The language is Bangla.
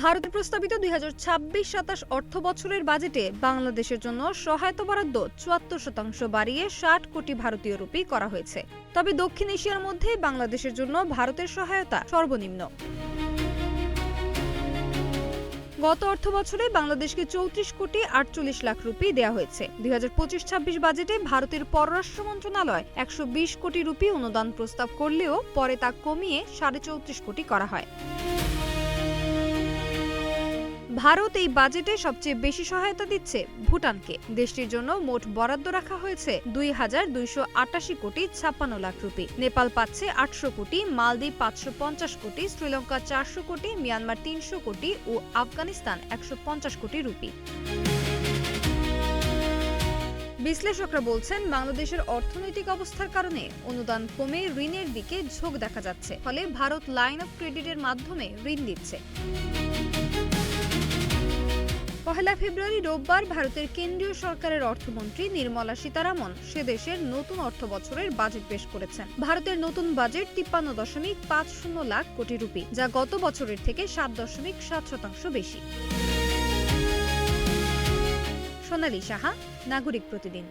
ভারতের প্রস্তাবিত 2026-27 অর্থ বছরের বাজেটে বাংলাদেশের জন্য সহায়তা বরাদ্দ 74% বাড়িয়ে 60 কোটি ভারতীয় রুপি করা হয়েছে। তবে দক্ষিণ এশিয়ার মধ্যে বাংলাদেশের জন্য ভারতের সহায়তা সর্বনিম্ন। গত অর্থ বছরে বাংলাদেশকে 34 কোটি 48 লাখ রুপি দেওয়া হয়েছে। 2025-26 বাজেটে ভারতের পররাষ্ট্র মন্ত্রণালয় 120 কোটি রুপি অনুদান প্রস্তাব করলেও পরে তা কমিয়ে 34.5 কোটি করা হয়। ভারত এই বাজেটে সবচেয়ে বেশি সহায়তা দিচ্ছে ভুটানকে। দেশটির জন্য মোট বরাদ্দ রাখা হয়েছে 2,288 কোটি 56 লাখ রুপি। নেপাল পাচ্ছে 800 কোটি, মালদ্বীপ 550 কোটি, শ্রীলঙ্কা 400 কোটি, মিয়ানমার 300 কোটি ও আফগানিস্তান 150 কোটি রুপি। বিশ্লেষকরা বলছেন, বাংলাদেশের অর্থনৈতিক অবস্থার কারণে অনুদান কমে ঋণের দিকে ঝোঁক দেখা যাচ্ছে। ফলে ভারত লাইন অফ ক্রেডিটের মাধ্যমে ঋণ দিচ্ছে। 1 ফেব্রুয়ারি রোববার ভারতের কেন্দ্রীয় সরকারের অর্থমন্ত্রী নির্মলা সীতারামন সে দেশের নতুন অর্থ বছরের বাজেট পেশ করেছেন। ভারতের নতুন বাজেট 53.50 লাখ কোটি রুপি, যা গত বছরের থেকে 7.7% বেশি। সোনালী সাহা, নাগরিক প্রতিদিন।